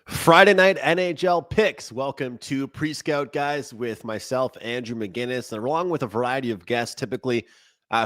Friday night NHL picks. Welcome to Pre-Scout, guys, with myself, Andrew McInnis, and along with a variety of guests, typically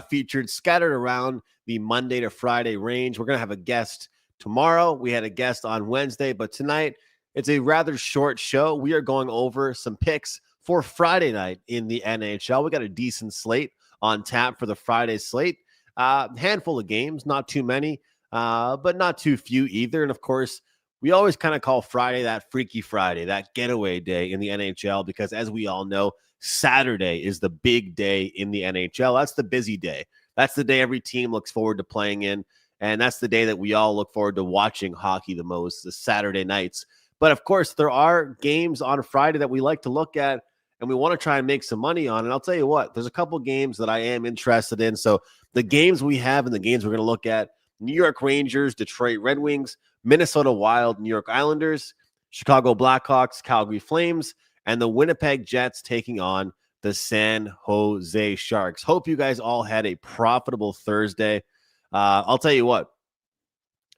featured scattered around the Monday to Friday range. We're going to have a guest tomorrow. We had a guest on Wednesday, but tonight it's a rather short show. We are going over some picks for Friday night in the NHL. We got a decent slate on tap for the Friday slate. Handful of games, not too many, but not too few either. And of course, we always kind of call Friday that Freaky Friday, that getaway day in the NHL, because as we all know, Saturday is the big day in the NHL. That's the busy day. That's the day every team looks forward to playing in. And that's the day that we all look forward to watching hockey the most, the Saturday nights. But of course, there are games on Friday that we like to look at and we want to try and make some money on. And I'll tell you what, there's a couple games that I am interested in. So the games we have and the games we're going to look at: New York Rangers, Detroit Red Wings, Minnesota Wild, New York Islanders, Chicago Blackhawks, Calgary Flames, and the Winnipeg Jets taking on the San Jose Sharks. Hope you guys all had a profitable Thursday. I'll tell you what,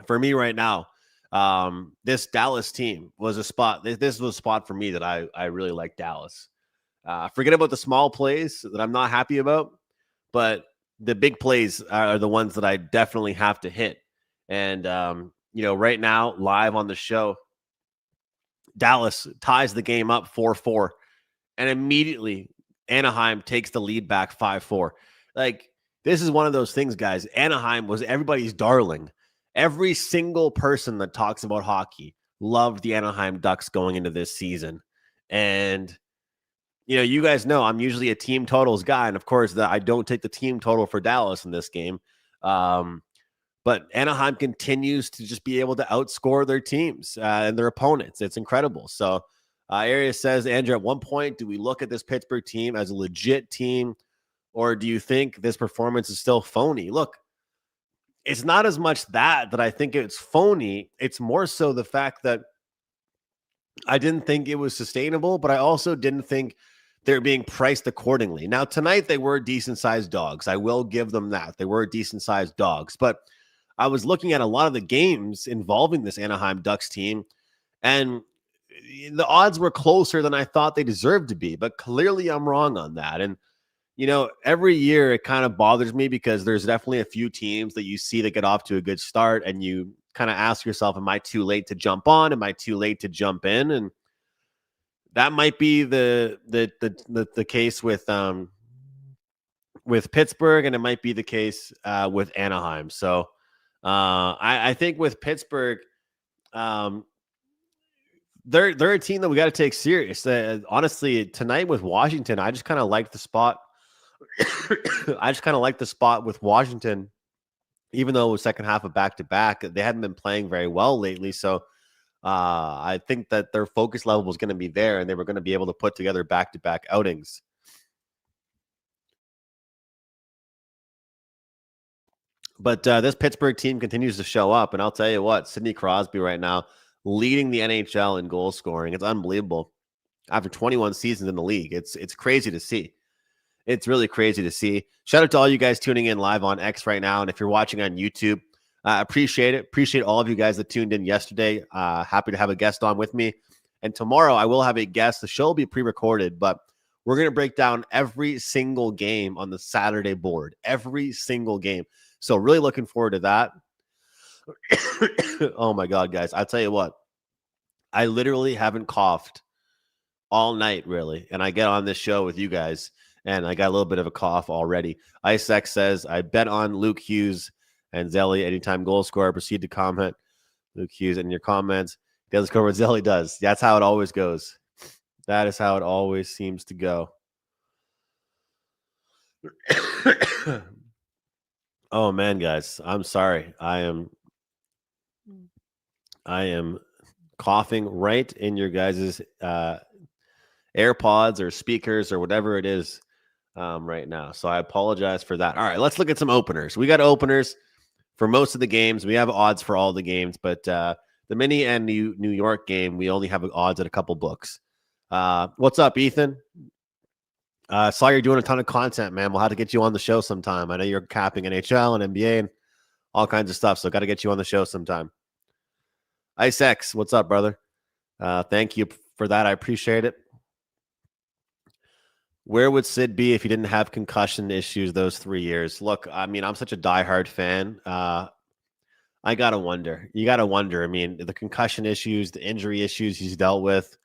for me right now, this Dallas team was a spot. This was a spot for me that I really like Dallas. Forget about the small plays that I'm not happy about, but the big plays are the ones that I definitely have to hit. And, right now, live on the show, Dallas ties the game up 4-4. And immediately, Anaheim takes the lead back 5-4. Like, this is one of those things, guys. Anaheim was everybody's darling. Every single person that talks about hockey loved the Anaheim Ducks going into this season. And you guys know I'm usually a team totals guy. And of course, I don't take the team total for Dallas in this game. But Anaheim continues to just be able to outscore their teams and their opponents. It's incredible. So Arias says, Andrew, at one point, do we look at this Pittsburgh team as a legit team, or do you think this performance is still phony? Look, it's not as much that I think it's phony. It's more so the fact that I didn't think it was sustainable, but I also didn't think they're being priced accordingly. Now, tonight, they were decent-sized dogs. I will give them that. They were decent-sized dogs. But I was looking at a lot of the games involving this Anaheim Ducks team, and the odds were closer than I thought they deserved to be. But clearly, I'm wrong on that. And, every year it kind of bothers me because there's definitely a few teams that you see that get off to a good start, and you kind of ask yourself, am I too late to jump on? Am I too late to jump in? And that might be the case with Pittsburgh, and it might be the case with Anaheim. So I think with Pittsburgh, they're a team that we got to take serious. Honestly, tonight with Washington, I just kind of liked the spot. I just kind of like the spot with Washington, even though it was second half of back-to-back. They hadn't been playing very well lately. So I think that their focus level was going to be there, and they were going to be able to put together back-to-back outings. But this Pittsburgh team continues to show up, and I'll tell you what, Sidney Crosby right now leading the NHL in goal scoring. It's unbelievable. After 21 seasons in the league, it's crazy to see. It's really crazy to see. Shout out to all you guys tuning in live on X right now, and if you're watching on YouTube, appreciate it. Appreciate all of you guys that tuned in yesterday. Happy to have a guest on with me. And tomorrow I will have a guest. The show will be pre-recorded, but we're going to break down every single game on the Saturday board. Every single game. So really looking forward to that. Oh my God, guys. I'll tell you what. I literally haven't coughed all night, really. And I get on this show with you guys, and I got a little bit of a cough already. IceX says, I bet on Luke Hughes and Zelly anytime goal scorer. Proceed to comment. Luke Hughes in your comments. He doesn't score what Zelly does. That's how it always goes. That is how it always seems to go. Oh man, guys, I'm sorry. I am coughing right in your guys' AirPods or speakers or whatever it is right now. So I apologize for that. All right, let's look at some openers. We got openers for most of the games. We have odds for all the games, but the mini and New York game, we only have odds at a couple books. What's up, Ethan? Saw you're doing a ton of content, man. We'll have to get you on the show sometime. I know you're capping NHL and NBA and all kinds of stuff, so got to get you on the show sometime. IceX, what's up, brother? Thank you for that. I appreciate it. Where would Sid be if he didn't have concussion issues those 3 years? Look, I mean, I'm such a diehard fan. I gotta wonder. You gotta wonder. I mean, the concussion issues, the injury issues he's dealt with.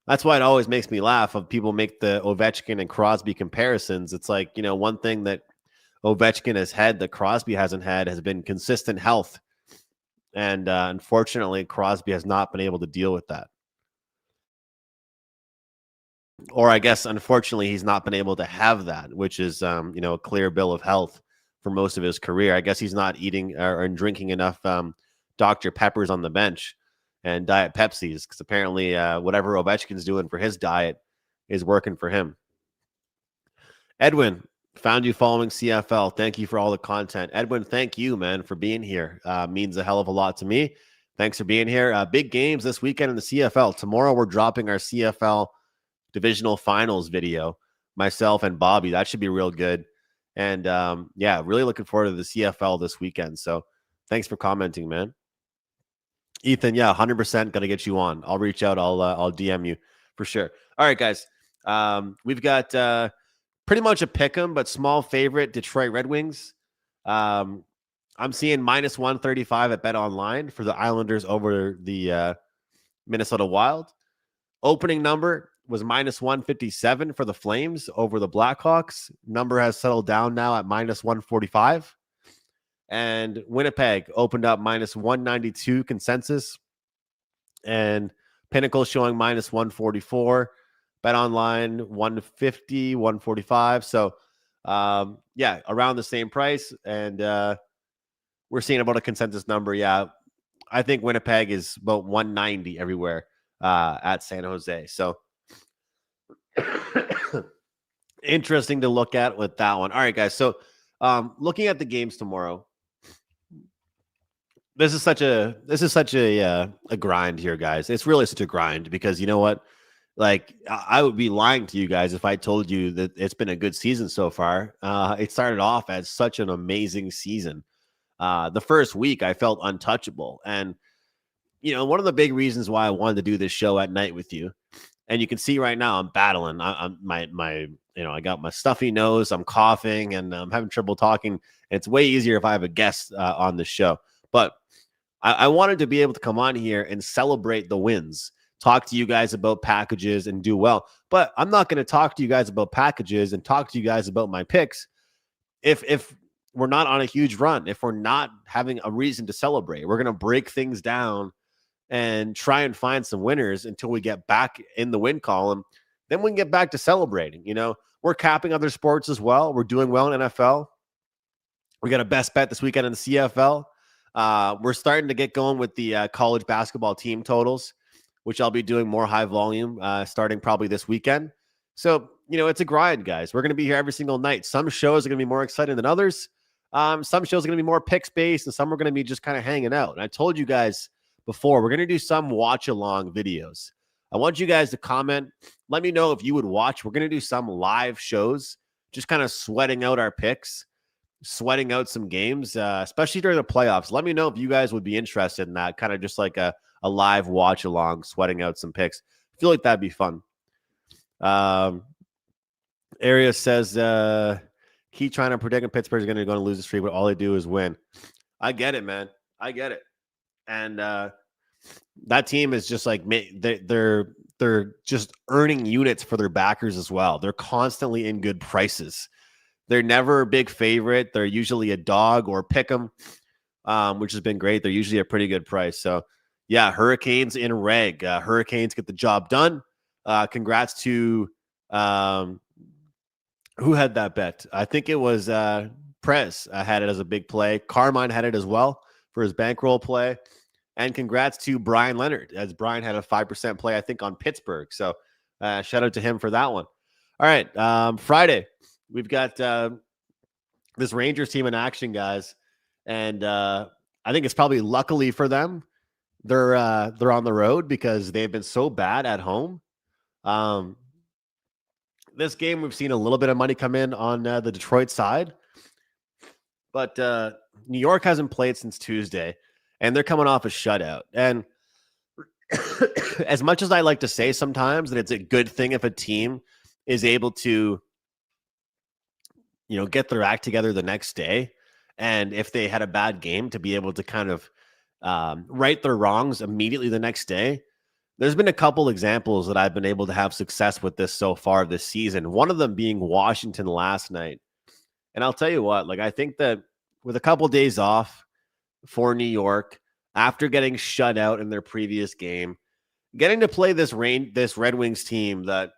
That's why it always makes me laugh when people make the Ovechkin and Crosby comparisons. It's like, one thing that Ovechkin has had that Crosby hasn't had has been consistent health. And unfortunately, Crosby has not been able to deal with that. Or I guess, unfortunately, he's not been able to have that, which is, a clear bill of health for most of his career. I guess he's not eating or drinking enough Dr. Peppers on the bench and Diet Pepsis, because apparently whatever Ovechkin's doing for his diet is working for him. Edwin, found you following CFL. Thank you for all the content. Edwin, thank you, man, for being here. Means a hell of a lot to me. Thanks for being here. Big games this weekend in the CFL. Tomorrow we're dropping our CFL divisional finals video, myself and Bobby. That should be real good. And really looking forward to the CFL this weekend. So thanks for commenting, man. Ethan, 100% gonna get you on. I'll reach out. I'll DM you for sure. All right, guys. We've got pretty much a pick 'em, but small favorite Detroit Red Wings. I'm seeing minus 135 at Bet Online for the Islanders over the Minnesota Wild. Opening number was minus 157 for the Flames over the Blackhawks. Number has settled down now at minus 145. And Winnipeg opened up minus 192 consensus. And Pinnacle showing minus 144. Bet Online 150, 145. So, around the same price. And we're seeing about a consensus number. Yeah, I think Winnipeg is about 190 everywhere at San Jose. So, interesting to look at with that one. All right, guys. So, looking at the games tomorrow, this is such a grind here, guys. It's really such a grind because you know what? Like, I would be lying to you guys if I told you that it's been a good season so far. It started off as such an amazing season. The first week, I felt untouchable, and one of the big reasons why I wanted to do this show at night with you. And you can see right now I'm battling. I got my stuffy nose. I'm coughing and I'm having trouble talking. It's way easier if I have a guest on the show. But I wanted to be able to come on here and celebrate the wins, talk to you guys about packages and do well. But I'm not going to talk to you guys about packages and talk to you guys about my picks if we're not on a huge run, if we're not having a reason to celebrate. We're going to break things down and try and find some winners until we get back in the win column. Then we can get back to celebrating. We're capping other sports as well. We're doing well in NFL. We got a best bet this weekend in the CFL. We're starting to get going with the college basketball team totals, which I'll be doing more high volume starting probably this weekend. So, it's a grind, guys. We're going to be here every single night. Some shows are going to be more exciting than others. Some shows are going to be more picks based, and some are going to be just kind of hanging out. And I told you guys before, we're going to do some watch along videos. I want you guys to comment. Let me know if you would watch. We're going to do some live shows, just kind of sweating out our picks, sweating out some games, especially during the playoffs. Let me know if you guys would be interested in that, kind of just like a live watch along, sweating out some picks. I feel like that'd be fun. Area says, keep trying to predict Pittsburgh is going to lose the streak, but all they do is win. I get it, man. I get it. And that team is just like they're just earning units for their backers as well. They're constantly in good prices. They're never a big favorite. They're usually a dog or pick 'em, which has been great. They're usually a pretty good price. So, yeah, Hurricanes in reg. Hurricanes get the job done. Congrats to who had that bet? I think it was Prez had it as a big play. Carmine had it as well for his bankroll play. And congrats to Brian Leonard, as Brian had a 5% play, I think, on Pittsburgh. So shout out to him for that one. All right, Friday, we've got this Rangers team in action, guys. And I think it's probably luckily for them, they're on the road because they've been so bad at home. This game, we've seen a little bit of money come in on the Detroit side. But New York hasn't played since Tuesday. And they're coming off a shutout. And as much as I like to say sometimes that it's a good thing if a team is able to, get their act together the next day, and if they had a bad game, to be able to kind of right their wrongs immediately the next day. There's been a couple examples that I've been able to have success with this so far this season. One of them being Washington last night. And I'll tell you what, like, I think that with a couple days off for New York, after getting shut out in their previous game, getting to play this Red Wings team that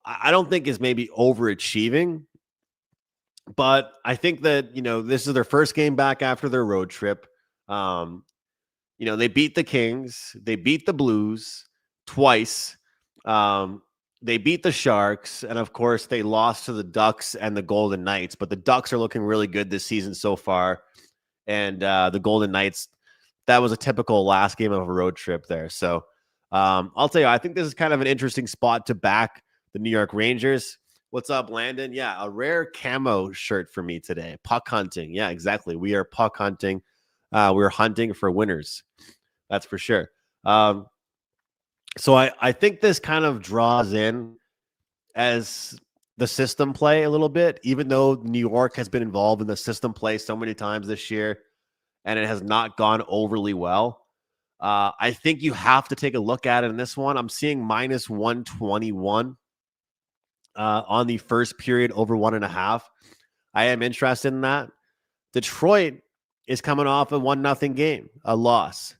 I don't think is maybe overachieving, but I think that, this is their first game back after their road trip. Um, they beat the Kings, they beat the Blues twice. They beat the Sharks, and of course, they lost to the Ducks and the Golden Knights. But the Ducks are looking really good this season so far, and the Golden Knights, that was a typical last game of a road trip there. So I'll tell you, I think this is kind of an interesting spot to back the New York Rangers. What's up, Landon? Yeah, a rare camo shirt for me today. Puck hunting. Yeah, exactly. We are puck hunting. We're hunting for winners. That's for sure. So I think this kind of draws in as the system play a little bit, even though New York has been involved in the system play so many times this year and it has not gone overly well. I think you have to take a look at it in this one. I'm seeing minus 121 on the first period over 1.5. I am interested in that. Detroit is coming off a 1-0 game, a loss.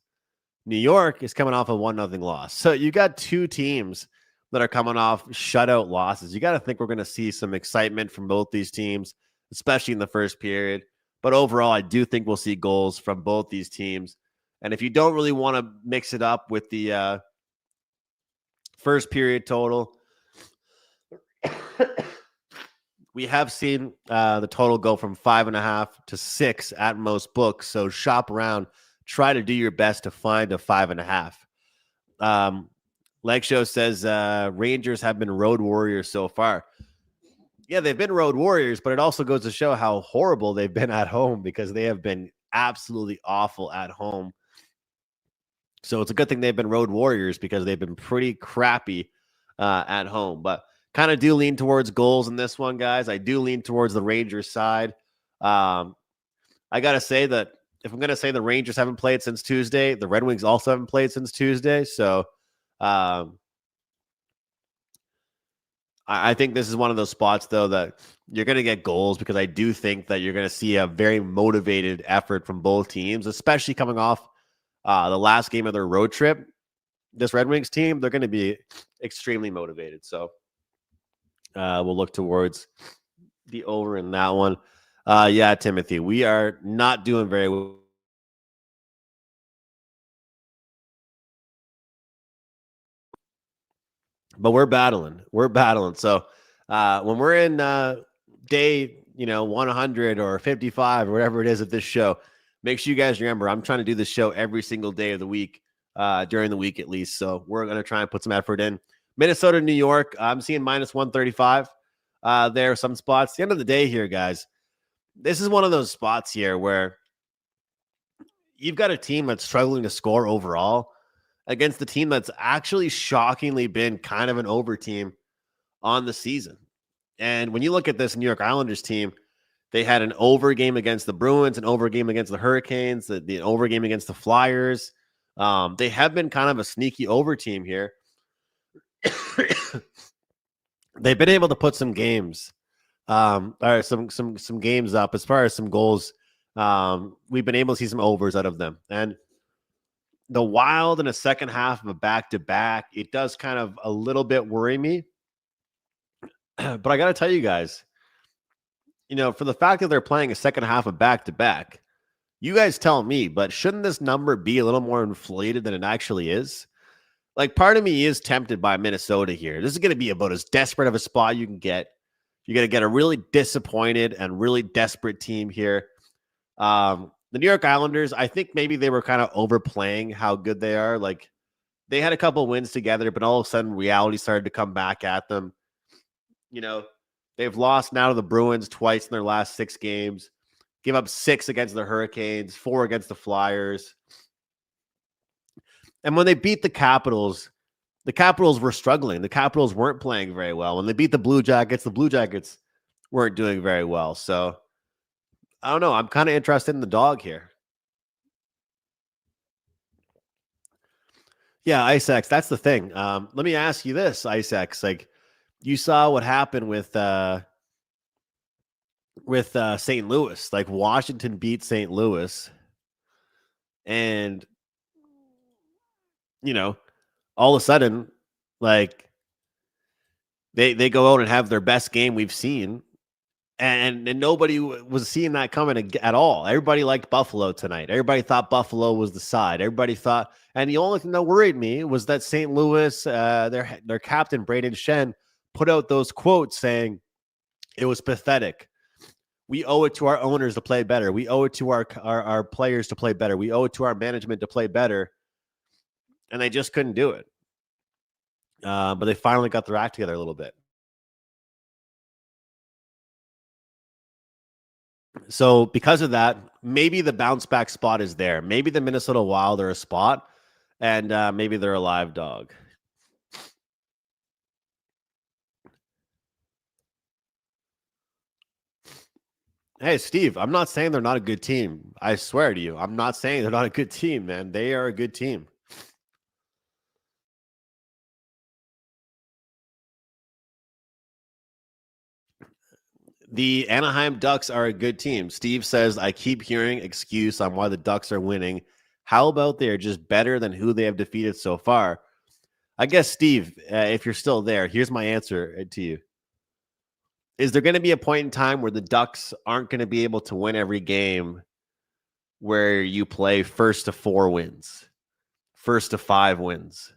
New York is coming off a 1-0 loss. So you got two teams that are coming off shutout losses. You got to think we're going to see some excitement from both these teams, especially in the first period. But overall, I do think we'll see goals from both these teams. And if you don't really want to mix it up with the first period total, we have seen the total go from 5.5 to 6 at most books. So shop around. Try to do your best to find a 5.5. Leg Show says Rangers have been road warriors so far. Yeah, they've been road warriors, but it also goes to show how horrible they've been at home because they have been absolutely awful at home. So it's a good thing they've been road warriors because they've been pretty crappy at home. But kind of do lean towards goals in this one, guys. I do lean towards the Rangers side. I got to say that if I'm going to say the Rangers haven't played since Tuesday, the Red Wings also haven't played since Tuesday. So I think this is one of those spots, though, that you're going to get goals because I do think that you're going to see a very motivated effort from both teams, especially coming off the last game of their road trip. This Red Wings team, they're going to be extremely motivated. So we'll look towards the over in that one. Yeah, Timothy, we are not doing very well. But we're battling. We're battling. So when we're in day, 100 or 55 or whatever it is of this show, make sure you guys remember I'm trying to do this show every single day of the week, during the week at least. So we're going to try and put some effort in. Minnesota, New York, I'm seeing minus 135 there, some spots. At the end of the day here, guys, this is one of those spots here where you've got a team that's struggling to score overall against the team that's actually shockingly been kind of an over team on the season. And when you look at this New York Islanders team, they had an over game against the Bruins, an over game against the Hurricanes, the over game against the Flyers. They have been kind of a sneaky over team here. They've been able to put some games, or some games up as far as some goals. We've been able to see some overs out of them. And the Wild in a second half of a back-to-back, it does kind of a little bit worry me. But I got to tell you guys, for the fact that they're playing a second half of back-to-back, you guys tell me, but shouldn't this number be a little more inflated than it actually is? Like, part of me is tempted by Minnesota here. This is going to be about as desperate of a spot you can get. You're going to get a really disappointed and really desperate team here. The New York Islanders, I think maybe they were kind of overplaying how good they are. Like, they had a couple wins together, but all of a sudden reality started to come back at them. They've lost now to the Bruins twice in their last 6 games, give up 6 against the Hurricanes, 4 against the Flyers. And when they beat the Capitals were struggling. The Capitals weren't playing very well. When they beat the Blue Jackets weren't doing very well. So I don't know. I'm kind of interested in the dog here. Yeah, IceX, that's the thing. Let me ask you this, IceX. Like, you saw what happened with St. Louis. Like, Washington beat St. Louis, and all of a sudden, like, they go out and have their best game we've seen, and nobody was seeing that coming at all. Everybody liked Buffalo tonight. Everybody thought Buffalo was the side. Everybody thought, and the only thing that worried me was that St. Louis, their captain Braden Shen, put out those quotes saying it was pathetic. We owe it to our owners to play better. We owe it to our players to play better. We owe it to our management to play better. And they just couldn't do it. But they finally got their act together a little bit. So because of that, maybe the bounce back spot is there. Maybe the Minnesota Wild are a spot, and maybe they're a live dog. Hey, Steve, I'm not saying they're not a good team. I swear to you, I'm not saying they're not a good team, man. They are a good team. The Anaheim Ducks are a good team. Steve says, I keep hearing excuse on why the Ducks are winning. How about they're just better than who they have defeated so far? I guess, Steve, if you're still there, here's my answer to you. Is there going to be a point in time where the Ducks aren't going to be able to win every game where you play first to 4 wins, first to 5 wins?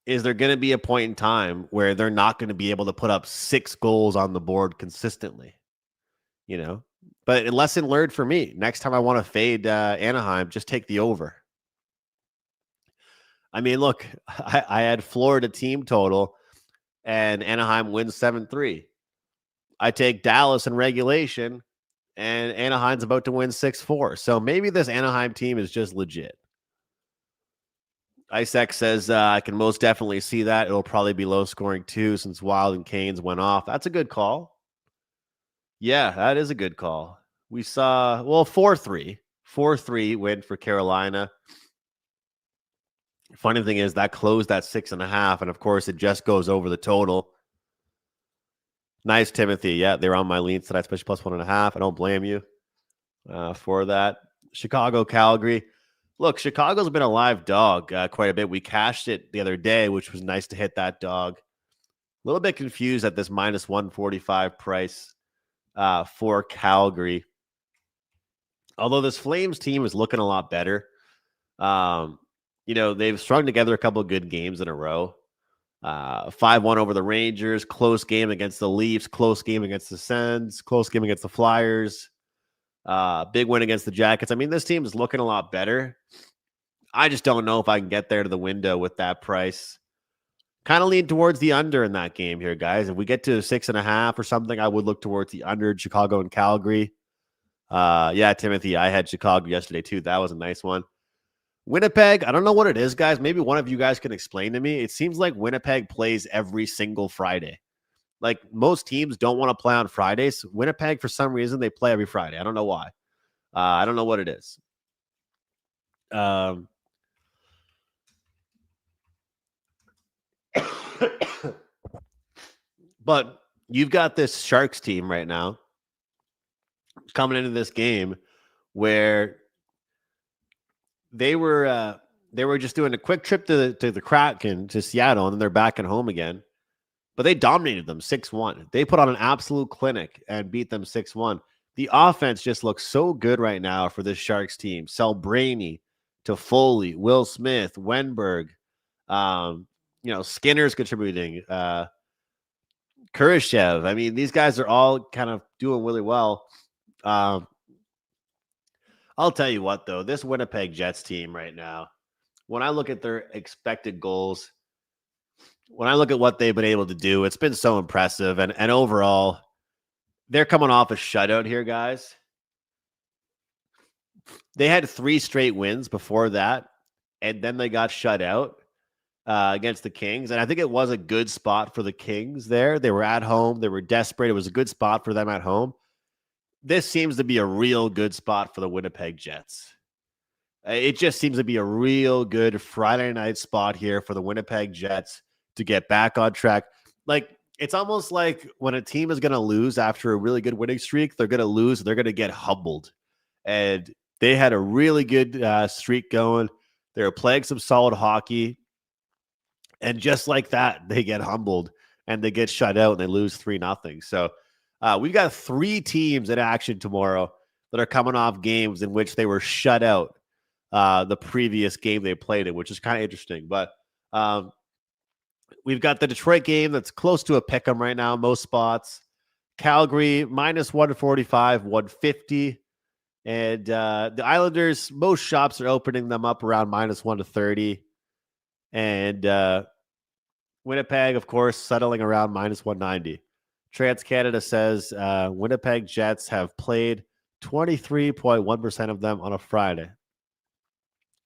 Is there going to be a point in time where they're not going to be able to put up 6 goals on the board consistently? But a lesson learned for me. Next time I want to fade Anaheim, just take the over. I mean, look, I had Florida team total, and Anaheim wins 7-3. I take Dallas in regulation, and Anaheim's about to win 6-4. So maybe this Anaheim team is just legit. IceX says, I can most definitely see that. It'll probably be low scoring too, since Wild and Canes went off. That's a good call. Yeah, that is a good call. We saw, 4-3. 4-3 win for Carolina. Funny thing is that closed at 6.5, and of course it just goes over the total. Nice, Timothy. Yeah, they're on my leans tonight, especially plus 1.5. I don't blame you for that. Chicago, Calgary. Look, Chicago's been a live dog quite a bit. We cashed it the other day, which was nice to hit that dog. A little bit confused at this minus 145 price for Calgary. Although this Flames team is looking a lot better. They've strung together a couple of good games in a row. 5-1 over the Rangers, close game against the Leafs, close game against the Sens, close game against the Flyers, big win against the Jackets. I mean, this team is looking a lot better. I just don't know if I can get there to the window with that price. Kind of lean towards the under in that game here, guys. If we get to 6.5 or something, I would look towards the under Chicago and Calgary. Yeah, Timothy, I had Chicago yesterday too. That was a nice one. Winnipeg, I don't know what it is, guys. Maybe one of you guys can explain to me. It seems like Winnipeg plays every single Friday. Like, most teams don't want to play on Fridays. Winnipeg, for some reason, they play every Friday. I don't know why. I don't know what it is. But you've got this Sharks team right now coming into this game where they were just doing a quick trip to the Kraken to Seattle, and then they're back at home again. But they dominated them 6-1. They put on an absolute clinic and beat them 6-1. The offense just looks so good right now for this Sharks team. Brainy, Toffoli, Will Smith, Wenberg, Skinner's contributing, Kurashev. I mean, these guys are all kind of doing really well. I'll tell you what, though, this Winnipeg Jets team right now, when I look at their expected goals, when I look at what they've been able to do, it's been so impressive. And overall, they're coming off a shutout here, guys. They had 3 straight wins before that. and then they got shut out against the Kings. And I think it was a good spot for the Kings there. They were at home. They were desperate. It was a good spot for them at home. This seems to be a real good spot for the Winnipeg Jets. It just seems to be a real good Friday night spot here for the Winnipeg Jets to get back on track. Like, it's almost like when a team is going to lose after a really good winning streak, they're going to lose. They're going to get humbled. And they had a really good streak going. They were playing some solid hockey. And just like that, they get humbled and they get shut out and they lose 3-0. So we've got 3 teams in action tomorrow that are coming off games in which they were shut out the previous game they played in, which is kind of interesting. But we've got the Detroit game that's close to a pick 'em right now, most spots. Calgary minus 145, 150. And the Islanders, most shops are opening them up around minus 130. And Winnipeg, of course, settling around minus 190. TransCanada says Winnipeg Jets have played 23.1% of them on a Friday.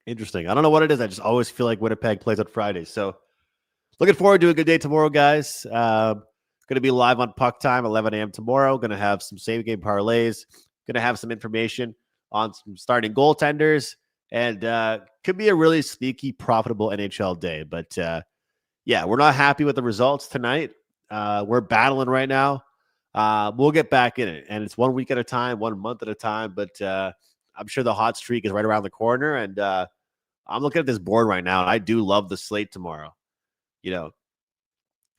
Interesting. I don't know what it is. I just always feel like Winnipeg plays on Fridays. So looking forward to a good day tomorrow, guys. Going to be live on Puck Time, 11 a.m. tomorrow. Going to have some same-game parlays. Going to have some information on some starting goaltenders. And could be a really sneaky, profitable NHL day. But, yeah, we're not happy with the results tonight. We're battling right now. We'll get back in it. And it's 1 week at a time, 1 month at a time. But I'm sure the hot streak is right around the corner. And I'm looking at this board right now, and I do love the slate tomorrow. You know,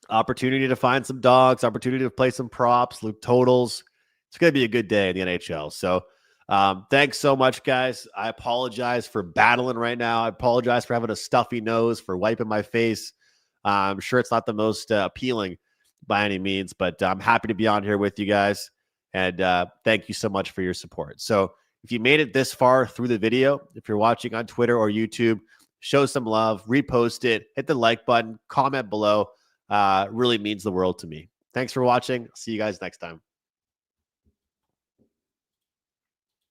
opportunity to find some dogs, opportunity to play some props, look totals. It's going to be a good day in the NHL. So thanks so much, guys. I apologize for battling right now. I apologize for having a stuffy nose, for wiping my face. I'm sure it's not the most appealing by any means, but I'm happy to be on here with you guys. And thank you so much for your support. So if you made it this far through the video, if you're watching on Twitter or YouTube, show some love, repost it, hit the like button, comment below. Really means the world to me. Thanks for watching. See you guys next time.